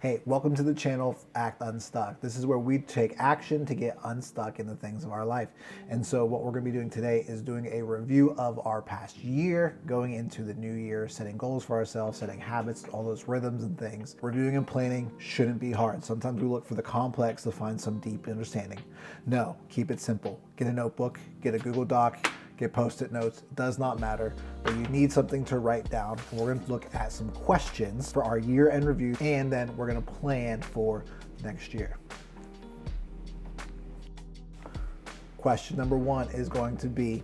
Hey, welcome to the channel Act Unstuck. This is where we take action to get unstuck in the things of our life. And so what we're going to be doing today is doing a review of our past year, going into the new year, setting goals for ourselves, setting habits, all those rhythms and things. Reviewing and planning shouldn't be hard. Sometimes we look for the complex to find some deep understanding. No, keep it simple. Get a notebook, get a Google Doc, get post-it notes, it does not matter, but you need something to write down. And we're gonna look at some questions for our year-end review, and then we're gonna plan for next year. Question number one is going to be,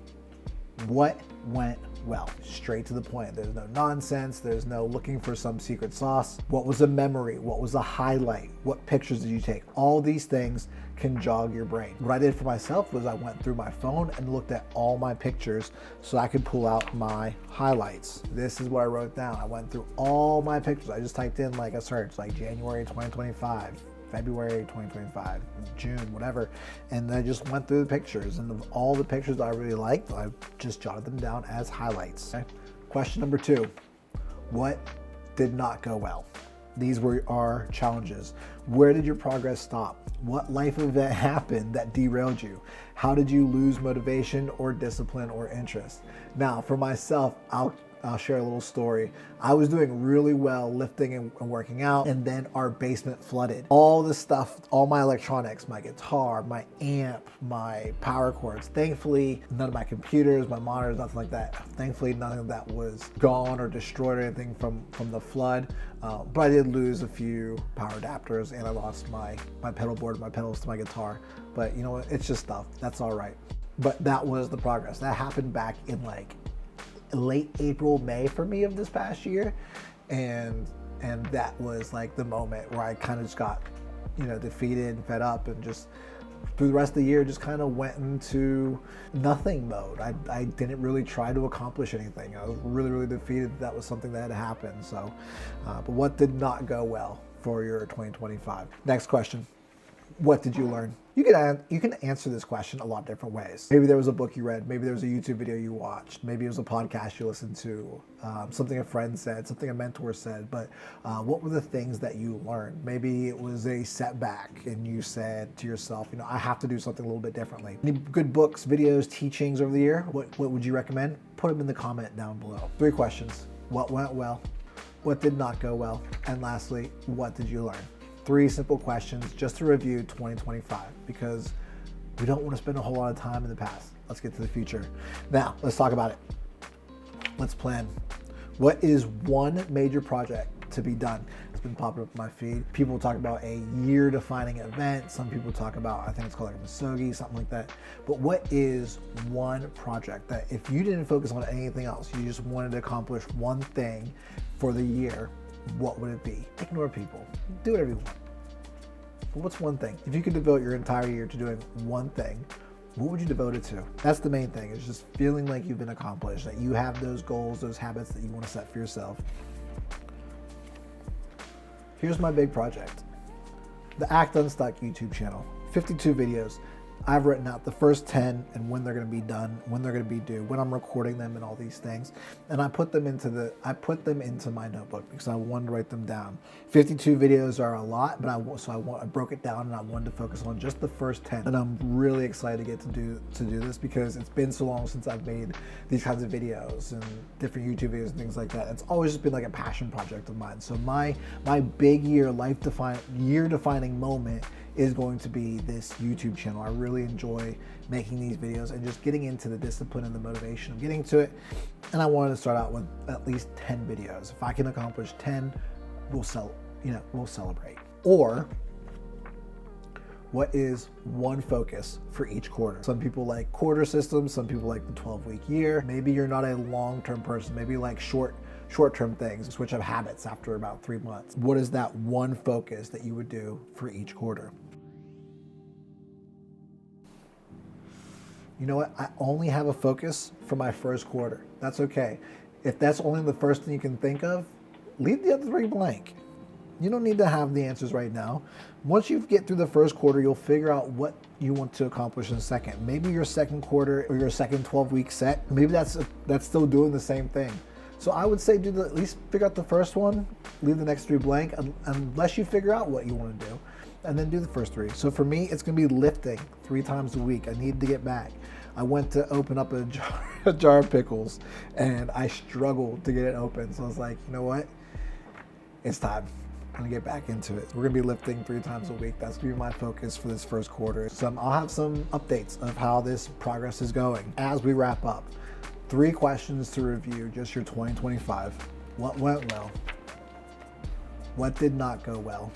what went well? Straight to the point. There's no nonsense. There's no looking for some secret sauce. What was a memory? What was a highlight? What pictures did you take? All these things can jog your brain. What I did for myself was I went through my phone and looked at all my pictures so I could pull out my highlights. This is what I wrote down. I went through all my pictures. I just typed in like a search, like January 2025. February 2025, June, whatever. And I just went through the pictures, and of all the pictures I really liked, I just jotted them down as highlights. Okay? Question number two, what did not go well? These were our challenges. Where did your progress stop? What life event happened that derailed you? How did you lose motivation or discipline or interest? Now, for myself, I'll share a little story. I was doing really well lifting and working out, and then our basement flooded. All the stuff, all my electronics, my guitar, my amp, my power cords, thankfully, none of my computers, my monitors, nothing like that. Thankfully, nothing of that was gone or destroyed or anything from the flood. But I did lose a few power adapters, and I lost my pedal board, my pedals to my guitar. But you know what? It's just stuff. That's all right. But that was the progress. That happened back in like late April, May for me of this past year, and that was like the moment where I kind of just got, defeated and fed up, and just through the rest of the year just kind of went into nothing mode. I didn't really try to accomplish anything. I was really defeated that was something that had happened. So, but what did not go well for your 2025? Next question. What did you learn? You can answer this question a lot of different ways. Maybe there was a book you read. Maybe there was a YouTube video you watched. Maybe it was a podcast you listened to. Something a friend said, something a mentor said. But what were the things that you learned? Maybe it was a setback and you said to yourself, I have to do something a little bit differently. Any good books, videos, teachings over the year? What would you recommend? Put them in the comment down below. 3 questions. What went well? What did not go well? And lastly, what did you learn? 3 simple questions just to review 2025, because we don't want to spend a whole lot of time in the past. Let's get to the future. Now, let's talk about it. Let's plan. What is one major project to be done? It's been popping up in my feed. People talk about a year-defining event. Some people talk about, I think it's called like a Misogi, something like that. But what is one project that if you didn't focus on anything else, you just wanted to accomplish one thing for the year, what would it be? Ignore people. Do whatever you want. But what's one thing? If you could devote your entire year to doing one thing, what would you devote it to? That's the main thing. It's just feeling like you've been accomplished, that you have those goals, those habits that you want to set for yourself. Here's my big project. The Act Unstuck YouTube channel. 52 videos. I've written out the first 10 and when they're going to be done, when they're going to be due, when I'm recording them, and all these things. And I put them into my notebook because I wanted to write them down. 52 videos are a lot, but I broke it down, and I wanted to focus on just the first 10. And I'm really excited to get to do this because it's been so long since I've made these kinds of videos and different YouTube videos and things like that. It's always just been like a passion project of mine. So my big year-defining moment is going to be this YouTube channel. I really enjoy making these videos and just getting into the discipline and the motivation of getting to it. And I wanted to start out with at least 10 videos. If I can accomplish 10, we'll celebrate. Or what is one focus for each quarter? Some people like quarter systems, some people like the 12-week year. Maybe you're not a long-term person. Maybe you like short-term things, switch up habits after about 3 months. What is that one focus that you would do for each quarter? You know what? I only have a focus for my first quarter. That's okay. If that's only the first thing you can think of, leave the other 3 blank. You don't need to have the answers right now. Once you get through the first quarter, you'll figure out what you want to accomplish in the second. Maybe your second quarter or your second 12-week set, maybe that's still doing the same thing. So I would say at least figure out the first one, leave the next 3 blank, unless you figure out what you want to do, and then do the first 3. So for me, it's going to be lifting 3 times a week. I need to get back. I went to open up a jar of pickles, and I struggled to get it open. So I was like, you know what? It's time. I'm gonna get back into it. We're gonna be lifting 3 times a week. That's gonna be my focus for this first quarter. So I'll have some updates of how this progress is going. As we wrap up, 3 questions to review, just your 2025. What went well? What did not go well?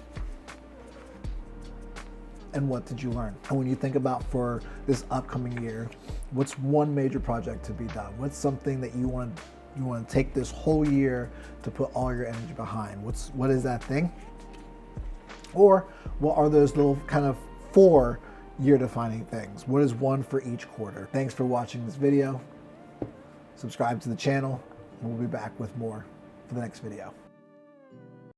And what did you learn? And when you think about for this upcoming year, what's one major project to be done? What's something that you want to take this whole year to put all your energy behind? What is that thing? Or what are those little kind of 4 year defining things? What is one for each quarter? Thanks for watching this video. Subscribe to the channel, and we'll be back with more for the next video.